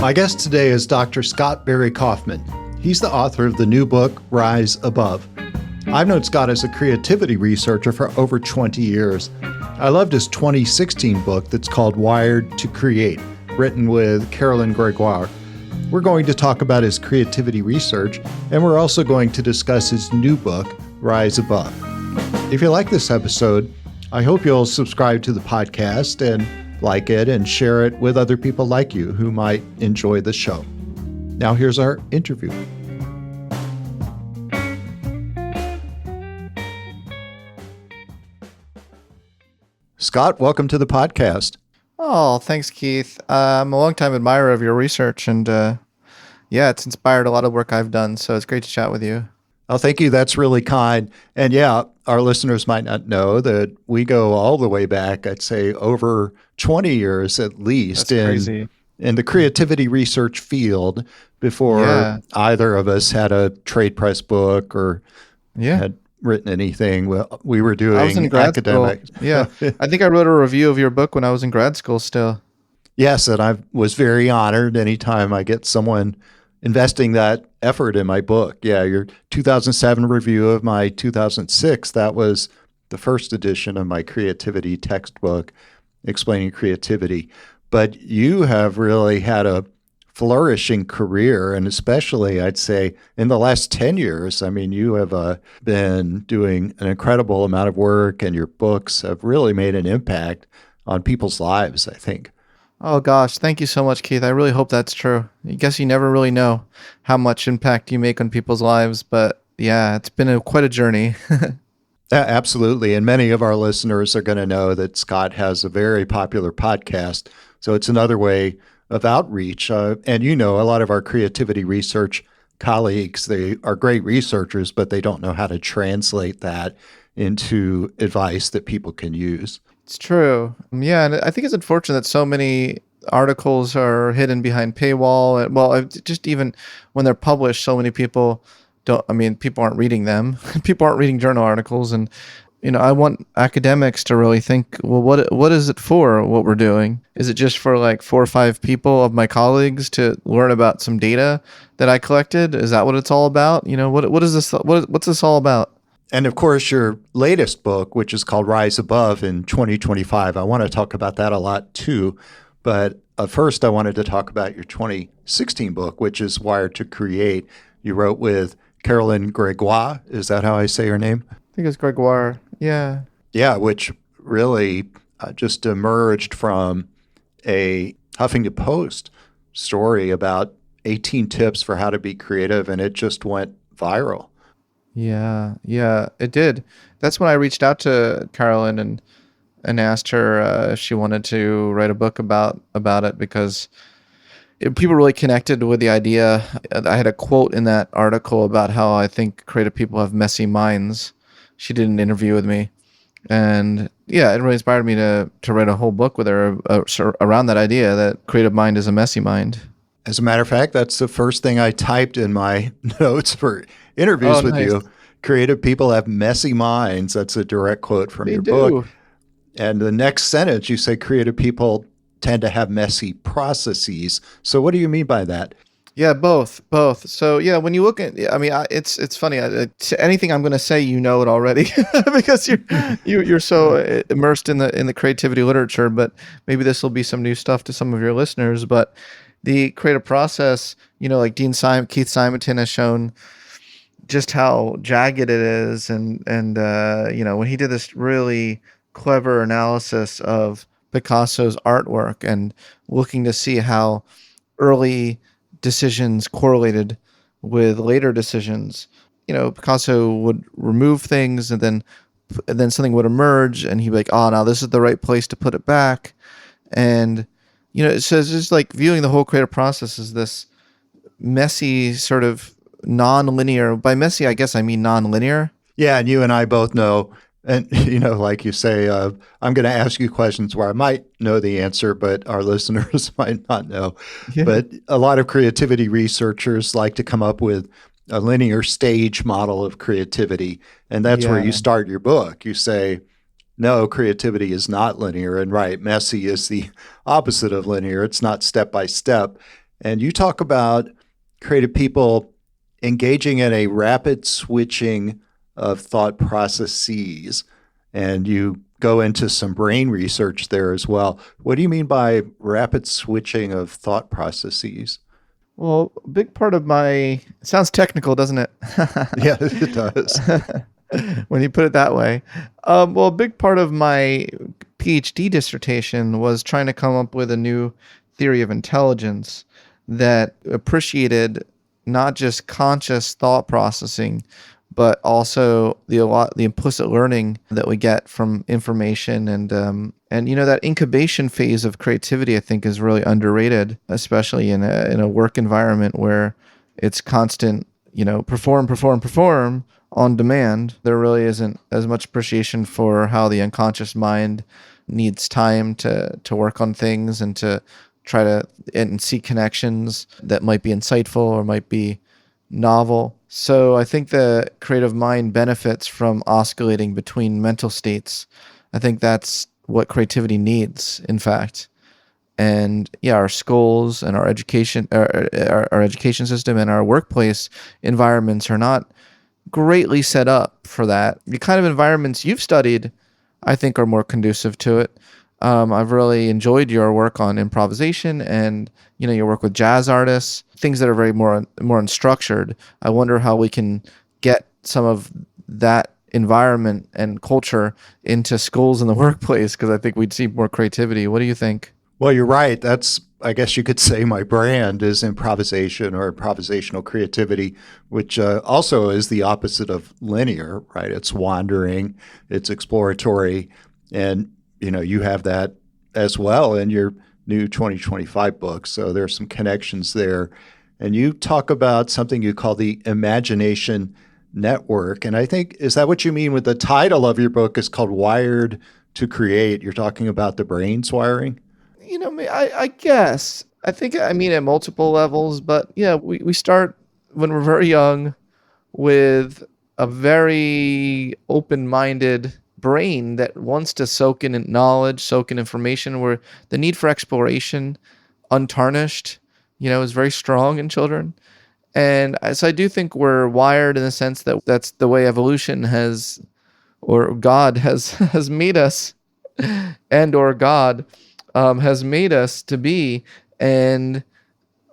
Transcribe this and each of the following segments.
My guest today is Dr. Scott Barry Kaufman. He's the author of the new book, Rise Above. I've known Scott as a creativity researcher for over 20 years. I loved his 2016 book that's called Wired to Create, written with Carolyn Gregoire. We're going to talk about his creativity research, and we're also going to discuss his new book, Rise Above. If you like this episode, I hope you'll subscribe to the podcast and like it and share it with other people like you who might enjoy the show. Now here's our interview. Scott, welcome to the podcast. Oh, thanks, Keith. I'm a longtime admirer of your research, and it's inspired a lot of work I've done, so it's great to chat with you. Oh, thank you. That's really kind. And yeah, our listeners might not know that we go all the way back, I'd say over 20 years at least in the creativity research field before either of us had a trade press book or had written anything. Well, we were doing I was in grad academic. School. Yeah. I think I wrote a review of your book when I was in grad school still. Yes, and I was very honored anytime I get someone investing that effort in my book. Yeah, your 2007 review of my 2006, that was the first edition of my creativity textbook explaining creativity. But you have really had a flourishing career, and especially, I'd say, in the last 10 years. I mean, you have been doing an incredible amount of work, and your books have really made an impact on people's lives, I think. Oh, gosh. Thank you so much, Keith. I really hope that's true. I guess you never really know how much impact you make on people's lives, but yeah, it's been quite a journey. Absolutely. And many of our listeners are going to know that Scott has a very popular podcast. So it's another way of outreach. And a lot of our creativity research colleagues, they are great researchers, but they don't know how to translate that into advice that people can use. It's true. Yeah, and I think it's unfortunate that so many articles are hidden behind paywall. Well, just even when they're published, so many people people aren't reading them. People aren't reading journal articles. And, I want academics to really think, well, what is it for, what we're doing? Is it just for like 4 or 5 people of my colleagues to learn about some data that I collected? Is that what it's all about? What is this? What's this all about? And of course, your latest book, which is called Rise Above in 2025, I want to talk about that a lot too. But first, I wanted to talk about your 2016 book, which is Wired to Create. You wrote with Carolyn Gregoire. Is that how I say her name? I think it's Gregoire. Yeah. Yeah, which really just emerged from a Huffington Post story about 18 tips for how to be creative, and it just went viral. Yeah, it did. That's when I reached out to Carolyn and asked her if she wanted to write a book about it, because people really connected with the idea. I had a quote in that article about how I think creative people have messy minds. She did an interview with me, and it really inspired me to write a whole book with her around that idea that creative mind is a messy mind. As a matter of fact, that's the first thing I typed in my notes for interviews with you. Creative people have messy minds. That's a direct quote from your book. And the next sentence, you say creative people tend to have messy processes. So what do you mean by that? Yeah, both. So when you look at, it's funny. Anything I'm going to say, it already because you're so immersed in the creativity literature. But maybe this will be some new stuff to some of your listeners. But the creative process, like Keith Simonton has shown just how jagged it is, and when he did this really clever analysis of Picasso's artwork and looking to see how early decisions correlated with later decisions, Picasso would remove things and then something would emerge, and he'd be like, oh, now this is the right place to put it back. And so it's just like viewing the whole creative process as this messy sort of non-linear. By messy, I guess I mean non-linear. Yeah, and you and I both know, and like you say, I'm going to ask you questions where I might know the answer, but our listeners might not know. Yeah. But a lot of creativity researchers like to come up with a linear stage model of creativity, and that's where you start your book. You say, no, creativity is not linear, and messy is the opposite of linear. It's not step by step. And you talk about creative people engaging in a rapid switching of thought processes. And you go into some brain research there as well. What do you mean by rapid switching of thought processes? Well, a big part of my it sounds technical, doesn't it? Yeah, it does. When you put it that way. Well, a big part of my PhD dissertation was trying to come up with a new theory of intelligence that appreciated not just conscious thought processing, but also the implicit learning that we get from information and that incubation phase of creativity I think is really underrated, especially in a work environment where it's constant, perform on demand. There really isn't as much appreciation for how the unconscious mind needs time to work on things and to try to and see connections that might be insightful or might be novel. So I think the creative mind benefits from oscillating between mental states. I think that's what creativity needs, in fact. And yeah, our schools and our education system and our workplace environments are not greatly set up for that. The kind of environments you've studied, I think, are more conducive to it. I've really enjoyed your work on improvisation and your work with jazz artists, things that are very more unstructured. I wonder how we can get some of that environment and culture into schools and the workplace, because I think we'd see more creativity. What do you think? Well, you're right. That's, I guess you could say, my brand is improvisation or improvisational creativity, which also is the opposite of linear, right? It's wandering, it's exploratory. And, you have that as well in your new 2025 book. So there's some connections there. And you talk about something you call the imagination network. And I think, is that what you mean with the title of your book is called Wired to Create? You're talking about the brain's wiring? I guess. I think I mean at multiple levels, but yeah, we start when we're very young with a very open-minded brain that wants to soak in knowledge, soak in information, where the need for exploration, untarnished, is very strong in children. And so I do think we're wired in the sense that that's the way evolution has, or God has has made us, and or God has made us to be. And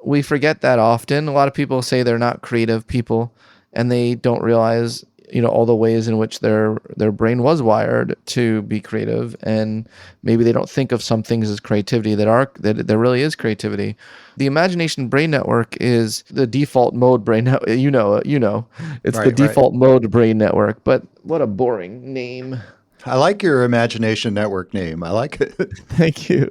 we forget that often. A lot of people say they're not creative people, and they don't realize, all the ways in which their brain was wired to be creative, and maybe they don't think of some things as creativity that there really is creativity. The imagination brain network is the default mode brain network. It's the Right, right. default mode brain network. But what a boring name. I like your imagination network name. I like it. Thank you.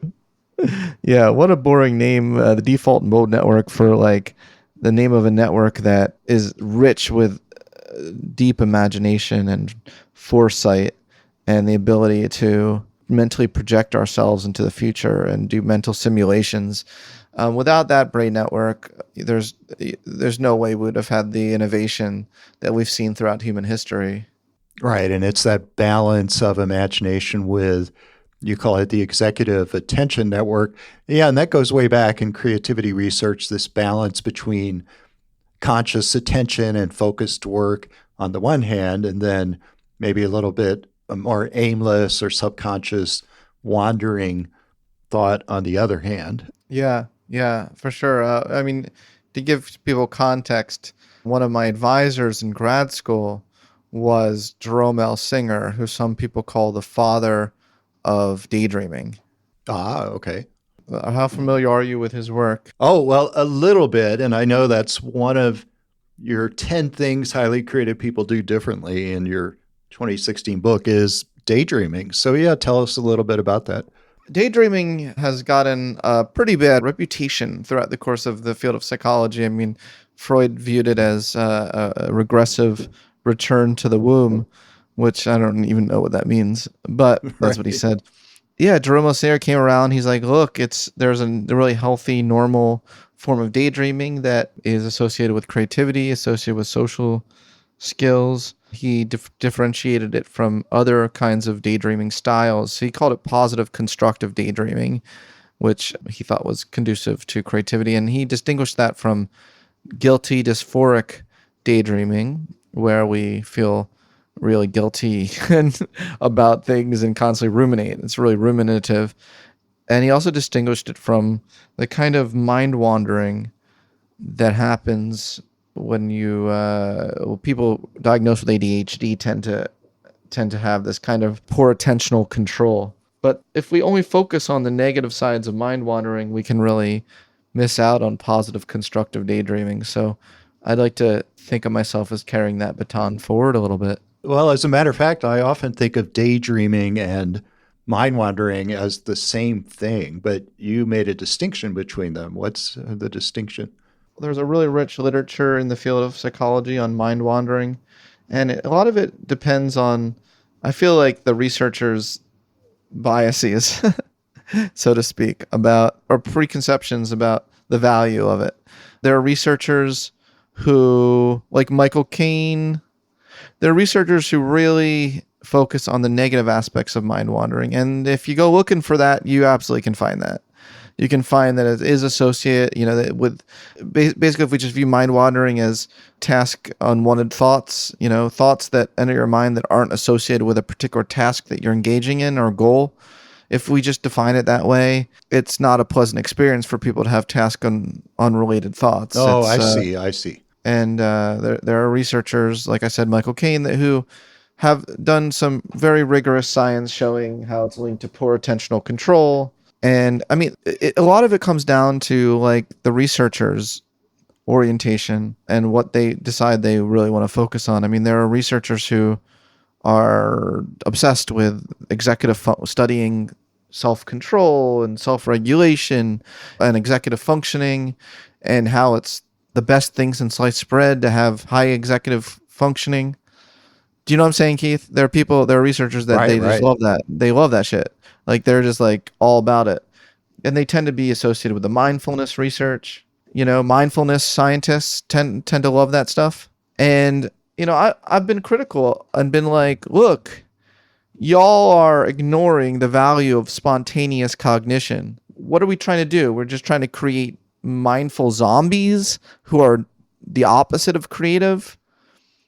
Yeah, what a boring name. The default mode network for like the name of a network that is rich with deep imagination and foresight and the ability to mentally project ourselves into the future and do mental simulations. Without that brain network, there's no way we would have had the innovation that we've seen throughout human history. Right. And it's that balance of imagination with, you call it the executive attention network. Yeah. And that goes way back in creativity research, this balance between conscious attention and focused work on the one hand, and then maybe a little bit more aimless or subconscious wandering thought on the other hand. Yeah, for sure. I mean, to give people context, one of my advisors in grad school was Jerome L. Singer, who some people call the father of daydreaming. Ah, okay. How familiar are you with his work? Oh, well, a little bit. And I know that's one of your 10 things highly creative people do differently in your 2016 book is daydreaming. So, yeah, tell us a little bit about that. Daydreaming has gotten a pretty bad reputation throughout the course of the field of psychology. I mean, Freud viewed it as a regressive return to the womb, which I don't even know what that means, but that's what he Right. said. Yeah, Jerome O'Sayer came around. He's like, look, there's a really healthy, normal form of daydreaming that is associated with creativity, associated with social skills. He differentiated it from other kinds of daydreaming styles. So he called it positive constructive daydreaming, which he thought was conducive to creativity. And he distinguished that from guilty, dysphoric daydreaming, where we feel really guilty and about things and constantly ruminate. It's really ruminative. And he also distinguished it from the kind of mind wandering that happens when people diagnosed with ADHD tend to have this kind of poor attentional control. But if we only focus on the negative sides of mind wandering, we can really miss out on positive constructive daydreaming. So I'd like to think of myself as carrying that baton forward a little bit. Well, as a matter of fact, I often think of daydreaming and mind wandering as the same thing, but you made a distinction between them. What's the distinction? There's a really rich literature in the field of psychology on mind wandering, and a lot of it depends on, I feel like, the researchers' biases, so to speak, about, or preconceptions about the value of it. There are researchers who, like Michael Caine, there are researchers who really focus on the negative aspects of mind wandering. And if you go looking for that, you absolutely can find that. You can find that it is associated, with basically, if we just view mind wandering as task unwanted thoughts, thoughts that enter your mind that aren't associated with a particular task that you're engaging in or goal. If we just define it that way, it's not a pleasant experience for people to have unrelated thoughts. Oh, I see. And there are researchers, like I said, Michael Caine, who have done some very rigorous science showing how it's linked to poor attentional control. And I mean, a lot of it comes down to like the researchers' orientation and what they decide they really want to focus on. I mean, there are researchers who are obsessed with studying self-control and self-regulation and executive functioning, and how it's the best things in sliced bread to have high executive functioning. Do you know what I'm saying, Keith? There are researchers that just love that. They love that shit. Like, they're just like all about it. And they tend to be associated with the mindfulness research. Mindfulness scientists tend to love that stuff. And, I've been critical and been like, look, y'all are ignoring the value of spontaneous cognition. What are we trying to do? We're just trying to create mindful zombies who are the opposite of creative.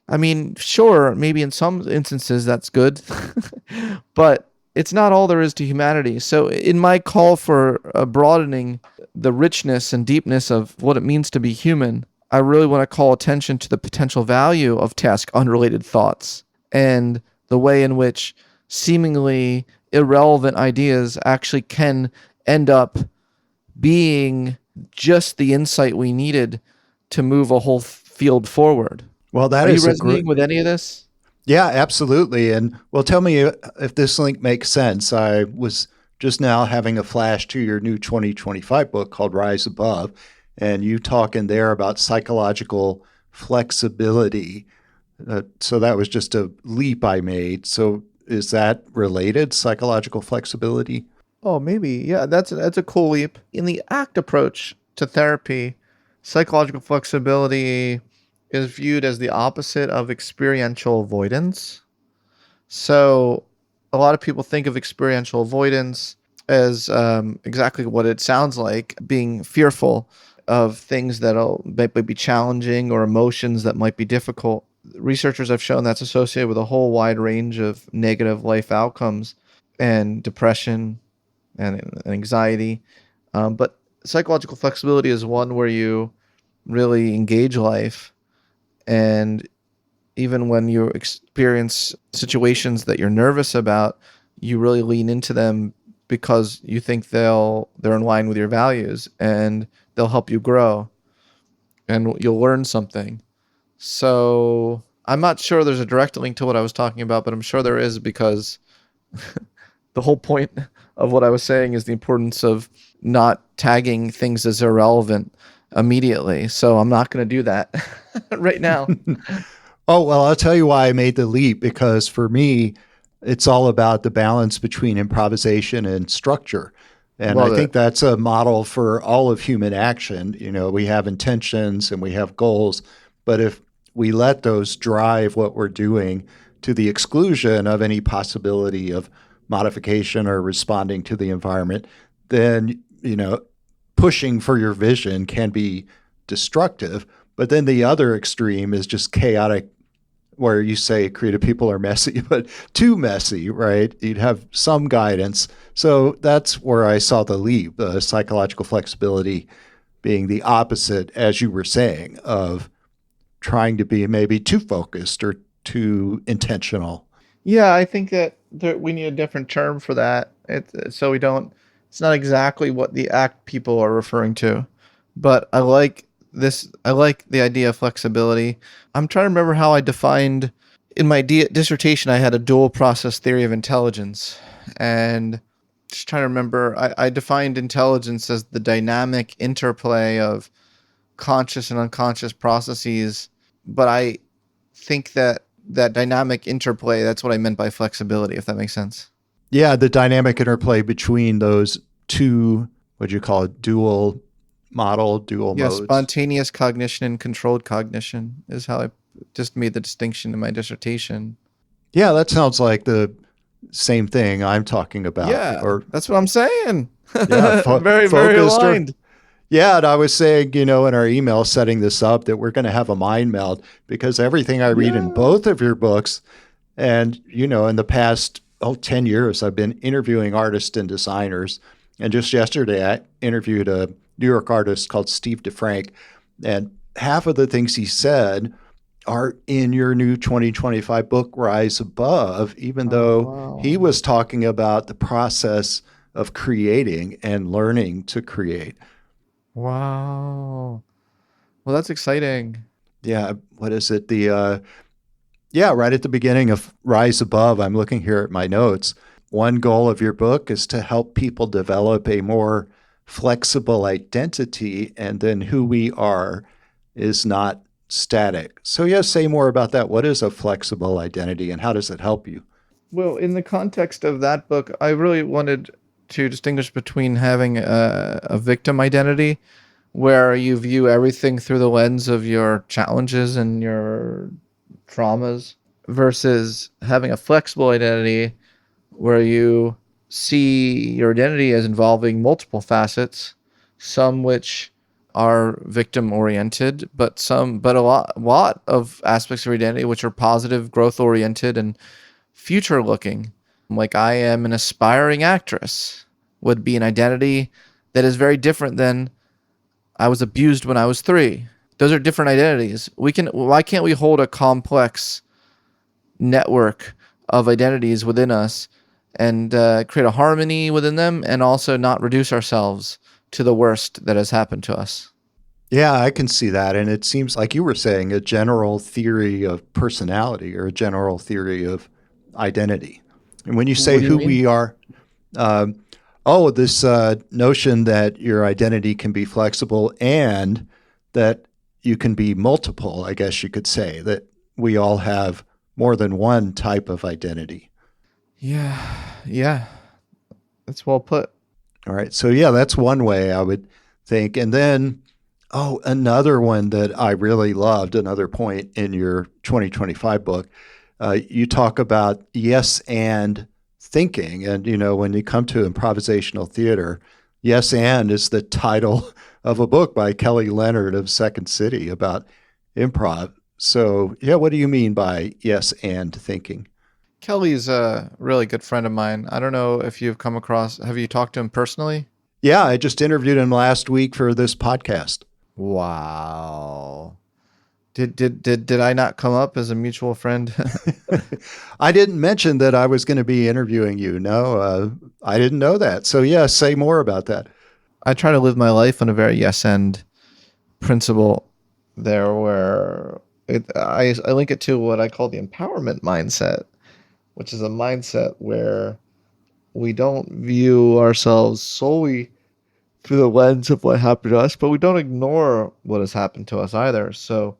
I mean, sure, maybe in some instances that's good, but it's not all there is to humanity. So in my call for broadening the richness and deepness of what it means to be human, I really want to call attention to the potential value of task-unrelated thoughts and the way in which seemingly irrelevant ideas actually can end up being just the insight we needed to move a whole field forward. Well, Are you resonating with any of this? Yeah, absolutely. And well, tell me if this link makes sense. I was just now having a flash to your new 2025 book called Rise Above, and you talk in there about psychological flexibility. So that was just a leap I made. So is that related, psychological flexibility? Oh, maybe. Yeah, that's a cool leap. In the ACT approach to therapy, psychological flexibility is viewed as the opposite of experiential avoidance. So a lot of people think of experiential avoidance as exactly what it sounds like, being fearful of things that might be challenging or emotions that might be difficult. Researchers have shown that's associated with a whole wide range of negative life outcomes and depression and anxiety. But psychological flexibility is one where you really engage life, and even when you experience situations that you're nervous about, you really lean into them because you think they're in line with your values and they'll help you grow and you'll learn something. So I'm not sure there's a direct link to what I was talking about, but I'm sure there is, because the whole point of what I was saying is the importance of not tagging things as irrelevant immediately. So I'm not going to do that right now. Oh, well, I'll tell you why I made the leap, because for me, it's all about the balance between improvisation and structure. And I think that's a model for all of human action. We have intentions and we have goals, but if we let those drive what we're doing to the exclusion of any possibility of modification or responding to the environment, then you know, pushing for your vision can be destructive. But then the other extreme is just chaotic, where you say creative people are messy, but too messy, right? You'd have some guidance. So that's where I saw the leap, the psychological flexibility being the opposite, as you were saying, of trying to be maybe too focused or too intentional. Yeah, I think that we need a different term for that. So we don't. It's not exactly what the ACT people are referring to, but I like this. I like the idea of flexibility. I'm trying to remember how I defined in my dissertation. I had a dual process theory of intelligence, and just trying to remember. I defined intelligence as the dynamic interplay of conscious and unconscious processes, but I think that dynamic interplay, that's what I meant by flexibility, if that makes sense. Yeah, the dynamic interplay between those two, what do you call it, dual Yeah, modes. spontaneous cognition and controlled cognition is how I just made the distinction in my dissertation. Yeah, that sounds like the same thing I'm talking about. Yeah, Or, that's what I'm saying. yeah, Very, very focused or, aligned. yeah, and I was saying, in our email setting this up that we're going to have a mind meld because everything I read in Yeah. both of your books, and, in the past, 10 years, I've been interviewing artists and designers. And just yesterday, I interviewed a New York artist called Steve DeFrank. And half of the things he said are in your new 2025 book, Rise Above, even Oh, though he wow. was talking about the process of creating and learning to create. Wow. Well, that's exciting. Yeah, what is it? Yeah, right at the beginning of Rise Above, I'm looking here at my notes. One goal of your book is to help people develop a more flexible identity, and then who we are is not static. So, yeah, say more about that. What is a flexible identity and how does it help you? Well, in the context of that book, I really wanted to distinguish between having a victim identity where you view everything through the lens of your challenges and your traumas versus having a flexible identity where you see your identity as involving multiple facets, some which are victim oriented, but a lot of aspects of your identity which are positive, growth oriented, and future looking. Like I am an aspiring actress would be an identity that is very different than I was abused when I was 3. Those are different identities. Why can't we hold a complex network of identities within us and create a harmony within them and also not reduce ourselves to the worst that has happened to us? Yeah, I can see that. And it seems like you were saying a general theory of personality or a general theory of identity. And when you say What do you who mean? we are, um, this notion that your identity can be flexible and that you can be multiple, I guess you could say, that we all have more than one type of identity. Yeah, yeah, that's well put. All right. So, yeah, that's one way I would think. And then, another one that I really loved, another point in your 2025 book, you talk about yes and thinking. And, when you come to improvisational theater, yes and is the title of a book by Kelly Leonard of Second City about improv. So, yeah, what do you mean by yes and thinking? Kelly's a really good friend of mine. I don't know if you've come across, have you talked to him personally? Yeah, I just interviewed him last week for this podcast. Wow. Did I not come up as a mutual friend? I didn't mention that I was going to be interviewing you. No, I didn't know that. So, yeah, say more about that. I try to live my life on a very yes and principle there where I link it to what I call the empowerment mindset, which is a mindset where we don't view ourselves solely through the lens of what happened to us, but we don't ignore what has happened to us either. So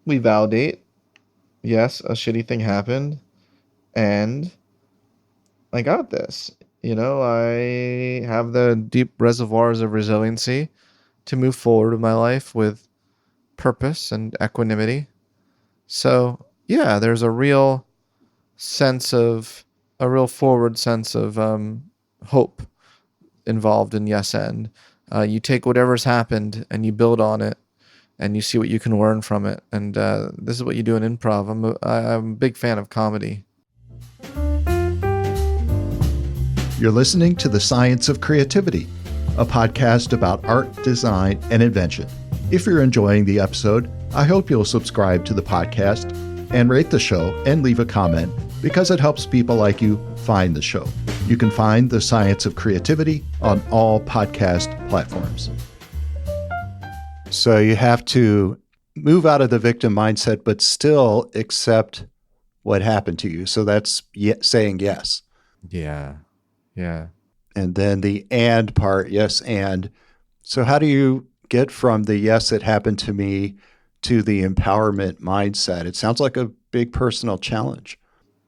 we validate, yes, a shitty thing happened, and I got this. I have the deep reservoirs of resiliency to move forward with my life with purpose and equanimity. So, yeah, there's a real forward sense of hope involved in yes and. You take whatever's happened and you build on it, and you see what you can learn from it. And this is what you do in improv. I'm a big fan of comedy. You're listening to The Science of Creativity, a podcast about art, design, and invention. If you're enjoying the episode, I hope you'll subscribe to the podcast and rate the show and leave a comment, because it helps people like you find the show. You can find The Science of Creativity on all podcast platforms. So you have to move out of the victim mindset, but still accept what happened to you. So that's saying yes. Yeah. Yeah. And then the and part, yes, and. So how do you get from the yes, it happened to me to the empowerment mindset? It sounds like a big personal challenge.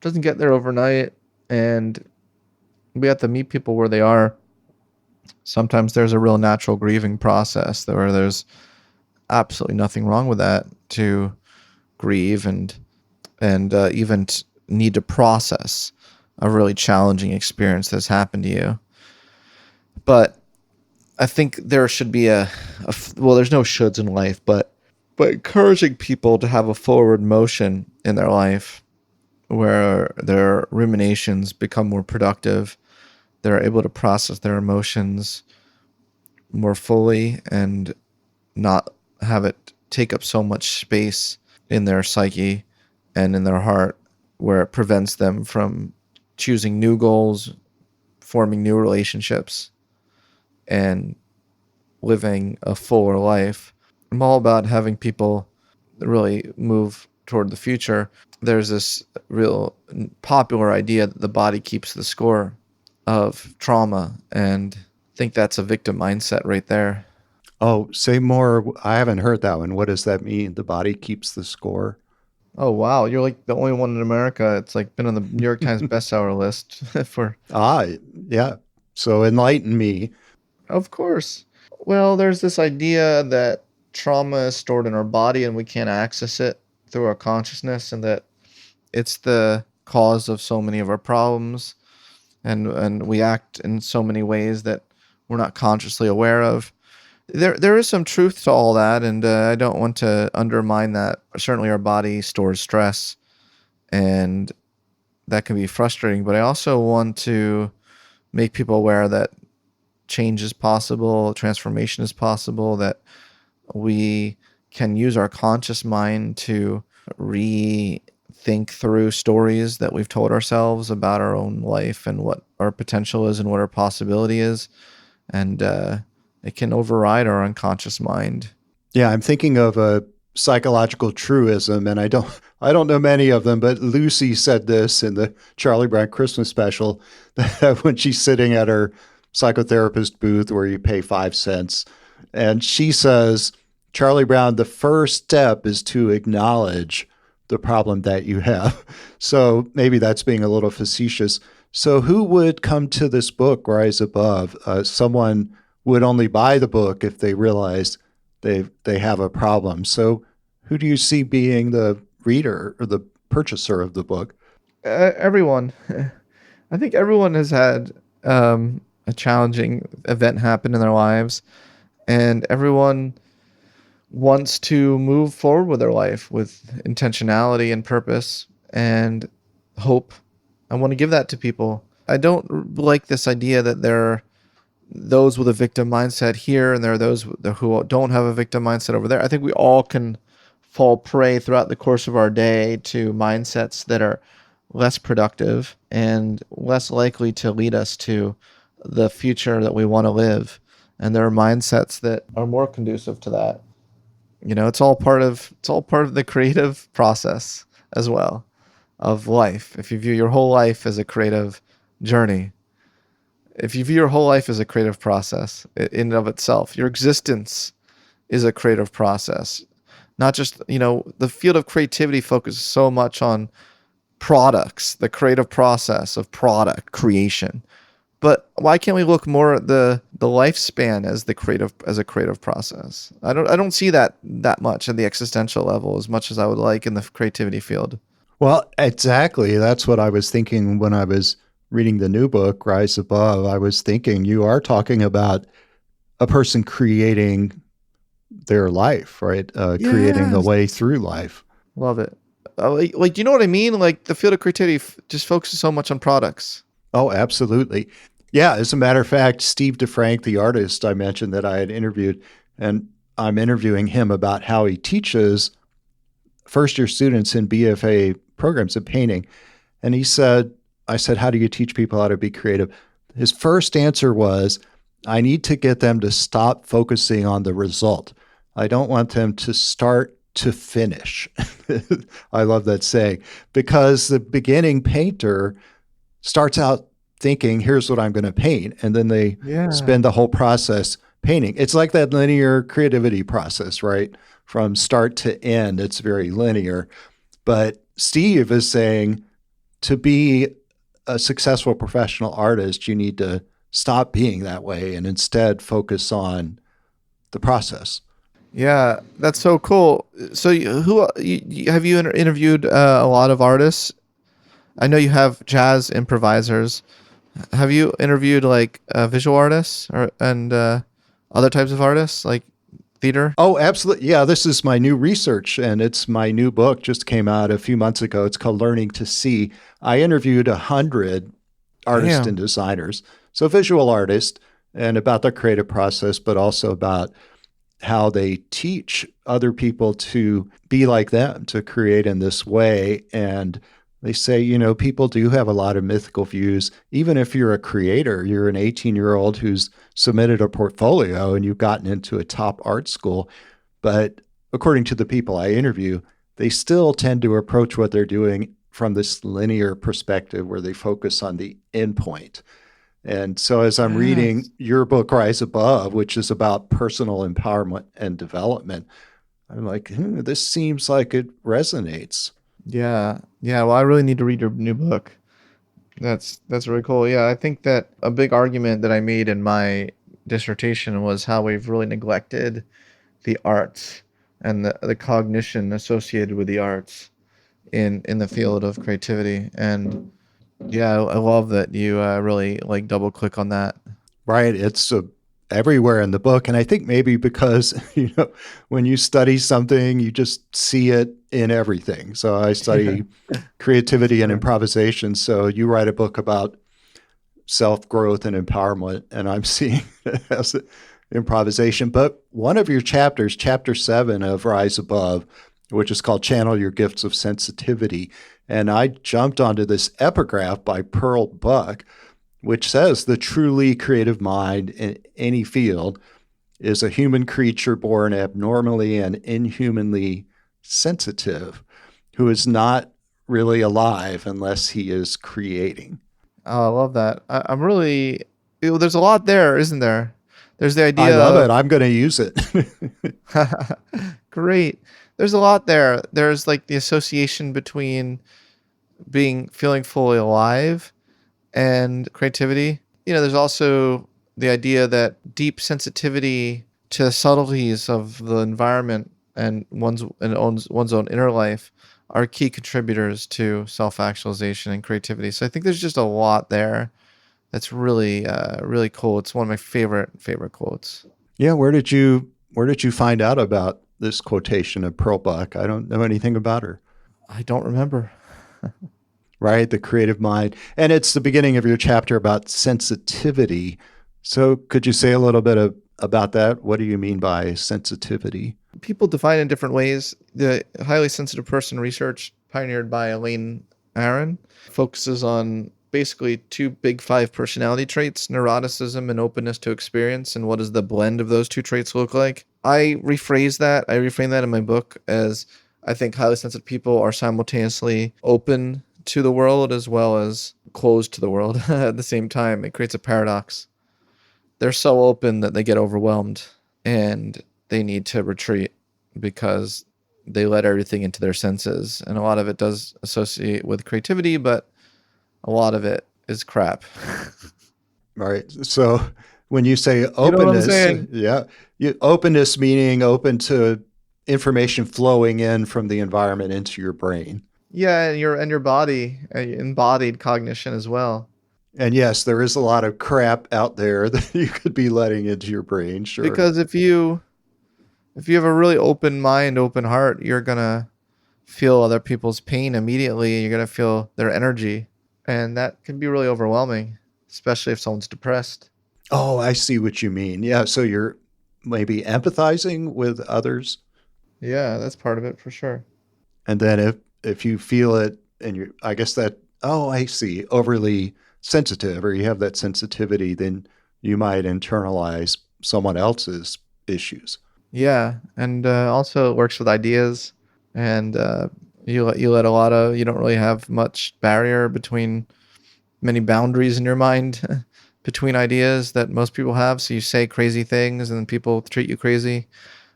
Doesn't get there overnight, and we have to meet people where they are. Sometimes there's a real natural grieving process where there's absolutely nothing wrong with that, to grieve and even need to process a really challenging experience that's happened to you. But I think there should be well, there's no shoulds in life, but encouraging people to have a forward motion in their life where their ruminations become more productive. They're able to process their emotions more fully and not have it take up so much space in their psyche and in their heart, where it prevents them from choosing new goals, forming new relationships, and living a fuller life. I'm all about having people really move toward the future. There's this real popular idea that the body keeps the score of trauma, and I think that's a victim mindset right there. Oh, say more. I haven't heard that one. What does that mean? The body keeps the score? Oh, wow. You're like the only one in America. It's like been on the New York Times bestseller list for... Yeah. So enlighten me. Of course. Well, there's this idea that trauma is stored in our body and we can't access it through our consciousness, and that it's the cause of so many of our problems, and we act in so many ways that we're not consciously aware of. There is some truth to all that, and I don't want to undermine that. Certainly our body stores stress, and that can be frustrating, but I also want to make people aware that change is possible, transformation is possible, that we can use our conscious mind to rethink through stories that we've told ourselves about our own life and what our potential is and what our possibility is. And it can override our unconscious mind. Yeah, I'm thinking of a psychological truism, and I don't know many of them, but Lucy said this in the Charlie Brown Christmas special, that when she's sitting at her psychotherapist booth where you pay 5 cents, and she says, Charlie Brown, the first step is to acknowledge the problem that you have. So maybe that's being a little facetious. So who would come to this book, Rise Above? Someone would only buy the book if they realized they have a problem. So who do you see being the reader or the purchaser of the book? Everyone. I think everyone has had a challenging event happen in their lives, and everyone wants to move forward with their life with intentionality and purpose and hope. I want to give that to people. I don't like this idea that there are those with a victim mindset here and there are those who don't have a victim mindset over there. I think we all can fall prey throughout the course of our day to mindsets that are less productive and less likely to lead us to the future that we want to live. And there are mindsets that are more conducive to that. You know, it's all part of the creative process as well of life. If you view your whole life as a creative journey, if you view your whole life as a creative process in and of itself, your existence is a creative process. Not just, the field of creativity focuses so much on products, the creative process of product creation. But why can't we look more at the lifespan as a creative process? I don't see that much at the existential level as much as I would like in the creativity field. Well, exactly. That's what I was thinking when I was reading the new book, Rise Above, I was thinking you are talking about a person creating their life, right? Creating the Yes. way through life. Love it. Like, you know what I mean? Like the field of creativity just focuses so much on products. Oh, absolutely. Yeah, as a matter of fact, Steve DeFrank, the artist I mentioned that I had interviewed, and I'm interviewing him about how he teaches first year students in BFA programs of painting. And I said, how do you teach people how to be creative? His first answer was, I need to get them to stop focusing on the result. I don't want them to start to finish. I love that saying, because the beginning painter starts out thinking, here's what I'm going to paint. And then they Yeah. spend the whole process painting. It's like that linear creativity process, right? From start to end, it's very linear. But Steve is saying to be a successful professional artist, you need to stop being that way and instead focus on the process. Yeah, that's so cool. So, have you interviewed a lot of artists? I know you have jazz improvisers. Have you interviewed like visual artists and other types of artists like theater? Oh, absolutely. Yeah, this is my new research and it's my new book, just came out a few months ago. It's called Learning to See. I interviewed 100 artists and Damn. designers, so visual artists, and about their creative process, but also about how they teach other people to be like them, to create in this way. And they say, people do have a lot of mythical views. Even if you're a creator, you're an 18-year-old who's submitted a portfolio and you've gotten into a top art school. But according to the people I interview, they still tend to approach what they're doing from this linear perspective where they focus on the endpoint. And so as I'm reading Yes. your book, Rise Above, which is about personal empowerment and development, I'm like, this seems like it resonates. Yeah. Yeah. Well, I really need to read your new book. That's really cool. Yeah, I think that a big argument that I made in my dissertation was how we've really neglected the arts and the cognition associated with the arts in the field of creativity. And yeah, I love that you really like double click on that. Right. It's everywhere in the book. And I think maybe because, when you study something, you just see it in everything. So I Yeah, study creativity and sure. improvisation. So you write a book about self growth and empowerment, and I'm seeing it as improvisation. But one of your chapters, chapter 7 of Rise Above, which is called Channel Your Gifts of Sensitivity. And I jumped onto this epigraph by Pearl Buck, which says the truly creative mind in any field is a human creature born abnormally and inhumanly sensitive, who is not really alive unless he is creating. Oh, I love that. I'm really, there's a lot there, isn't there? There's the I idea love it. of I'm going to use it. great. There's a lot there. There's like the association between feeling fully alive and creativity. There's also the idea that deep sensitivity to the subtleties of the environment and one's own inner life are key contributors to self-actualization and creativity. So I think there's just a lot there that's really really cool. It's one of my favorite quotes. Yeah, where did you find out about this quotation of Pearl Buck? I don't know anything about her. I don't remember. Right? The creative mind. And it's the beginning of your chapter about sensitivity. So could you say a little bit about that? What do you mean by sensitivity? People define it in different ways. The highly sensitive person research, pioneered by Elaine Aron, focuses on basically two big five personality traits: neuroticism and openness to experience. And what does the blend of those two traits look like? I reframe that in my book as, I think highly sensitive people are simultaneously open to the world as well as closed to the world at the same time. It creates a paradox. They're so open that they get overwhelmed and they need to retreat because they let everything into their senses. And a lot of it does associate with creativity, but a lot of it is crap. Right. So when you say You know what I'm openness, saying? yeah, openness meaning open to information flowing in from the environment into your brain. Yeah, and your body, embodied cognition as well. And yes, there is a lot of crap out there that you could be letting into your brain. Sure. Because if you have a really open mind, open heart, you're gonna feel other people's pain immediately. You're gonna feel their energy, and that can be really overwhelming, especially if someone's depressed. Oh, I see what you mean. Yeah. So you're maybe empathizing with others. Yeah, that's part of it for sure. And then if you feel it and you I guess that oh, I see, overly sensitive or you have that sensitivity, then you might internalize someone else's issues. Yeah, and also it works with ideas, and you let a lot of you don't really have much barrier between many boundaries in your mind between ideas that most people have. So you say crazy things, and then people treat you crazy.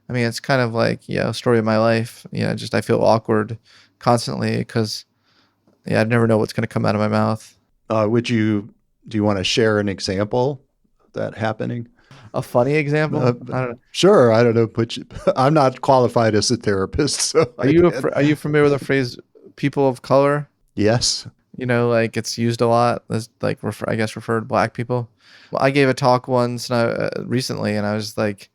I mean, it's kind of like story of my life. Just I feel awkward constantly because I never know what's going to come out of my mouth. Would you do you want to share an example of that happening? A funny example? Uh, I don't know. sure, I don't know. I'm not qualified as a therapist, so Are I you can't. are you familiar with the phrase "people of color"? Yes. Like it's used a lot as like I guess refer to black people. Well, I gave a talk once recently, and I was like,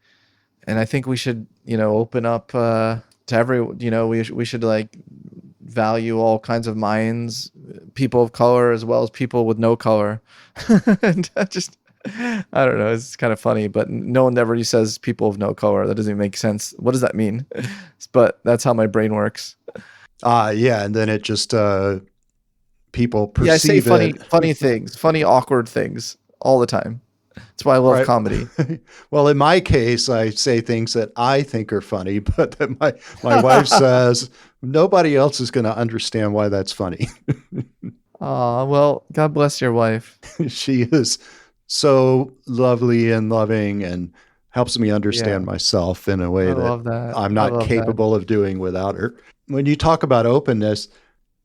and I think we should open up to every we should like value all kinds of minds, people of color as well as people with no color. And I just I don't know, it's kind of funny, but no one ever says people of no color. That doesn't even make sense. What does that mean? But that's how my brain works. Yeah, and then it just people Yeah, I say perceive it. funny things, funny awkward things all the time. That's why I love Right. comedy. Well, in my case, I say things that I think are funny, but that my wife says nobody else is going to understand why that's funny. Aw, well, God bless your wife. She is so lovely and loving and helps me Yeah, understand myself in a way I that love that. I'm I not love that. capable of doing without her. When you talk about openness,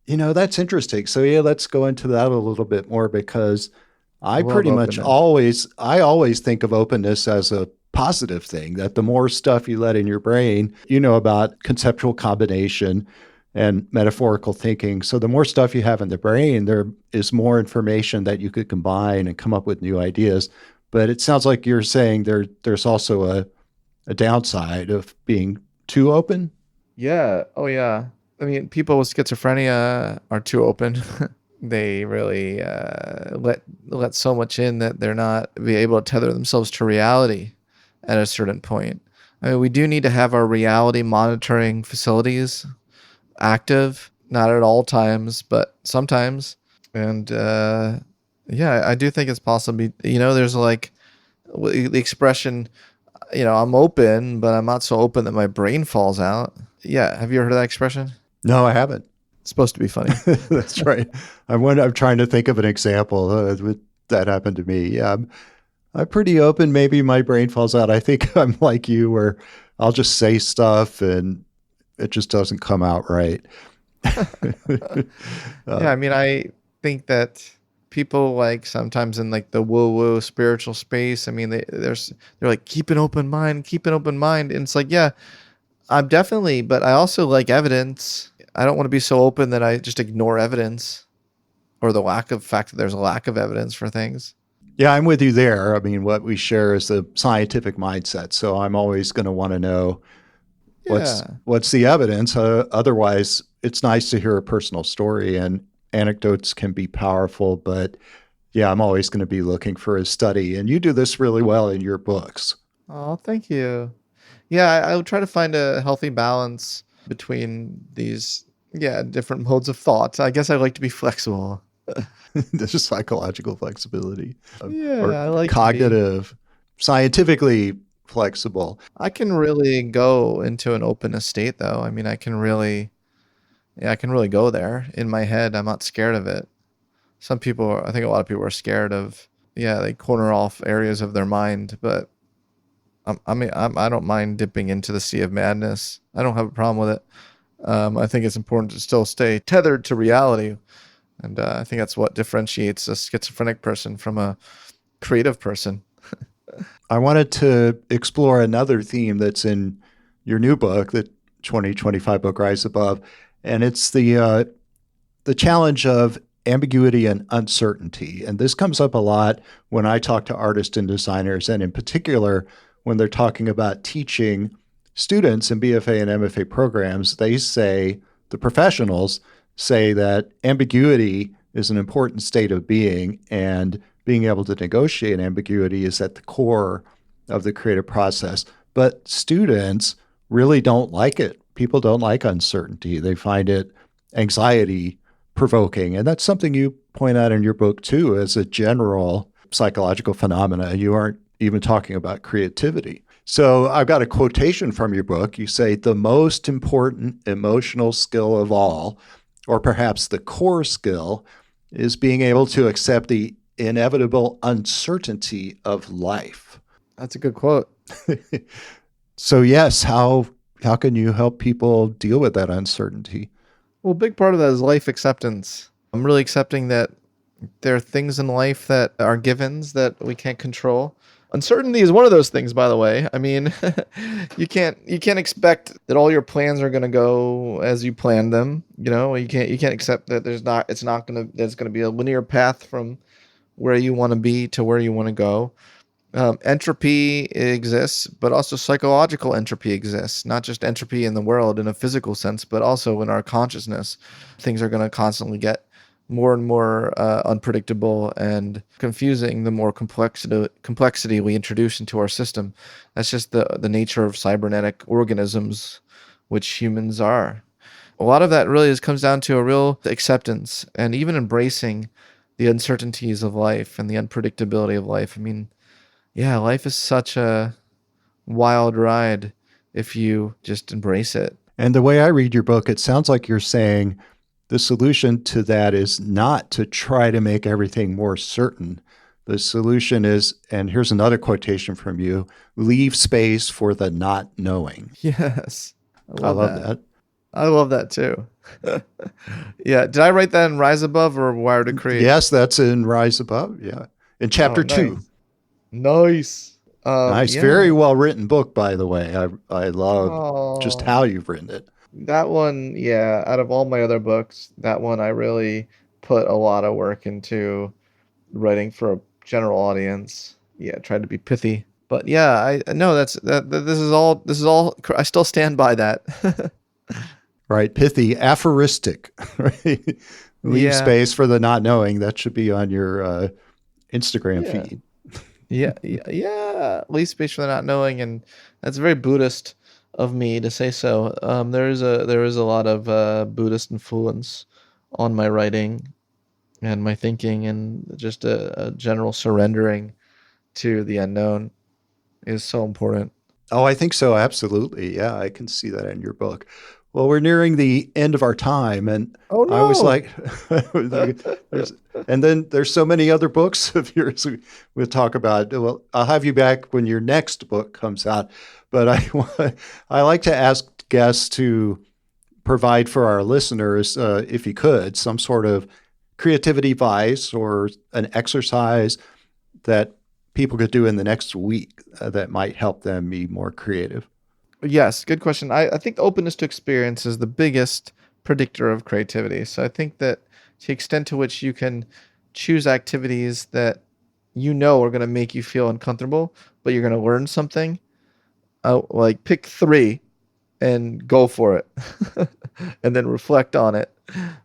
that's interesting. So yeah, let's go into that a little bit more because I I love pretty much openness. always think of openness as a positive thing, that the more stuff you let in your brain, about conceptual combination and metaphorical thinking. So the more stuff you have in the brain, there is more information that you could combine and come up with new ideas. But it sounds like you're saying there's also a downside of being too open. Yeah. Oh, yeah. I mean, people with schizophrenia are too open. They really let so much in that they're not be able to tether themselves to reality at a certain point. I mean, we do need to have our reality monitoring facilities active, not at all times, but sometimes. And yeah, I do think it's possible. There's like the expression, I'm open, but I'm not so open that my brain falls out. Yeah, have you ever heard of that expression? No, I haven't. It's supposed to be funny. That's right. I'm trying to think of an example that happened to me. Yeah, I'm pretty open. Maybe my brain falls out. I think I'm like you, where I'll just say stuff and it just doesn't come out right. uh, Yeah, I mean, I think that people like sometimes in like the woo-woo spiritual space. I mean, they're like keep an open mind, and it's like, yeah, I'm definitely, but I also like evidence. I don't want to be so open that I just ignore evidence or the lack of fact that there's a lack of evidence for things. yeah, I'm with you there. I mean, what we share is the scientific mindset. So I'm always going to want to know Yeah. what's the evidence. Otherwise, it's nice to hear a personal story, and anecdotes can be powerful. But yeah, I'm always going to be looking for a study, and you do this really well in your books. Oh, thank you. Yeah, I would try to find a healthy balance between these, yeah, different modes of thought. I guess I like to be flexible. This is psychological flexibility Yeah, or I like to be. cognitive, scientifically flexible. I can really go into an openness state though. I mean, I can really go there in my head. I'm not scared of it. I think a lot of people are scared of, yeah, they corner off areas of their mind, but I don't mind dipping into the sea of madness. I don't have a problem with it. I think it's important to still stay tethered to reality. And I think that's what differentiates a schizophrenic person from a creative person. I wanted to explore another theme that's in your new book, the 2025 book Rise Above, and it's the challenge of ambiguity and uncertainty. And this comes up a lot when I talk to artists and designers, and in particular, when they're talking about teaching students in BFA and MFA programs. They say, the professionals say that ambiguity is an important state of being, and being able to negotiate ambiguity is at the core of the creative process. But students really don't like it. People don't like uncertainty. They find it anxiety provoking. And that's something you point out in your book too, as a general psychological phenomena. You aren't even talking about creativity. So I've got a quotation from your book. You say, the most important emotional skill of all, or perhaps the core skill, is being able to accept the inevitable uncertainty of life. That's a good quote. So yes, how can you help people deal with that uncertainty? Well, a big part of that is life acceptance. I'm really accepting that there are things in life that are givens that we can't control. Uncertainty is one of those things, by the way. I mean, you can't expect that all your plans are going to go as you planned them. You can't accept that it's going to be a linear path from where you want to be to where you want to go. Entropy exists, but also psychological entropy exists. Not just entropy in the world in a physical sense, but also in our consciousness. Things are going to constantly get more and more unpredictable and confusing the more complexity we introduce into our system. That's just the nature of cybernetic organisms, which humans are. A lot of that really comes down to a real acceptance and even embracing the uncertainties of life and the unpredictability of life. I mean, yeah, life is such a wild ride if you just embrace it. And the way I read your book, it sounds like you're saying the solution to that is not to try to make everything more certain. The solution is, and here's another quotation from you, leave space for the not knowing. Yes. I love that. I love that too. Yeah. Did I write that in Rise Above or Wired to Create? Yes, that's in Rise Above. Yeah. In chapter 2. Nice. Nice. Yeah. Very well written book, by the way. I love just how you've written it. That one, yeah, out of all my other books, that one I really put a lot of work into writing for a general audience. Yeah, tried to be pithy. But yeah, I know this is all I still stand by that. Right, pithy, aphoristic, right? Leave space for the not knowing. That should be on your Instagram feed. Yeah. Leave space for the not knowing, and that's very Buddhist of me to say so. There is a lot of Buddhist influence on my writing and my thinking, and just a general surrendering to the unknown is so important. Oh, I think so. Absolutely. Yeah, I can see that in your book. Well, we're nearing the end of our time, and Oh no! I was like, and then there's so many other books of yours we'll talk about. Well, I'll have you back when your next book comes out, but I like to ask guests to provide for our listeners, if you could, some sort of creativity advice or an exercise that people could do in the next week that might help them be more creative. Yes, good question. I think openness to experience is the biggest predictor of creativity. So I think that to the extent to which you can choose activities that you know are going to make you feel uncomfortable, but you're going to learn something, like pick 3 and go for it. And then reflect on it.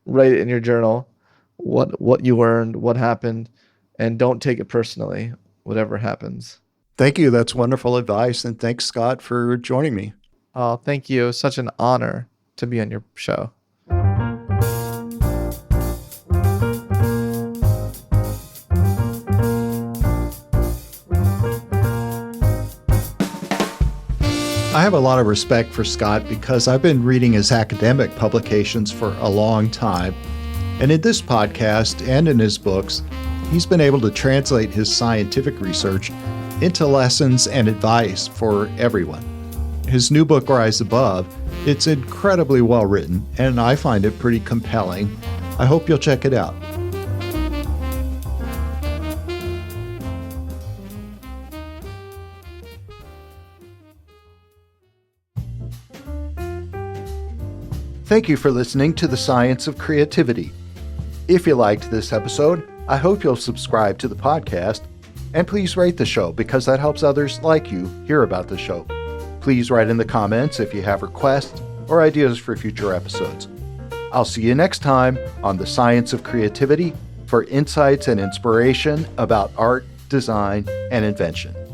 Write it in your journal, what you learned, what happened, and don't take it personally, whatever happens. Thank you. That's wonderful advice. And thanks, Scott, for joining me. Oh, thank you. Such an honor to be on your show. I have a lot of respect for Scott because I've been reading his academic publications for a long time. And in this podcast and in his books, he's been able to translate his scientific research into lessons and advice for everyone. His new book, Rise Above, it's incredibly well written, and I find it pretty compelling. I hope you'll check it out. Thank you for listening to The Science of Creativity. If you liked this episode, I hope you'll subscribe to the podcast, and please rate the show because that helps others like you hear about the show. Please write in the comments if you have requests or ideas for future episodes. I'll see you next time on The Science of Creativity for insights and inspiration about art, design, and invention.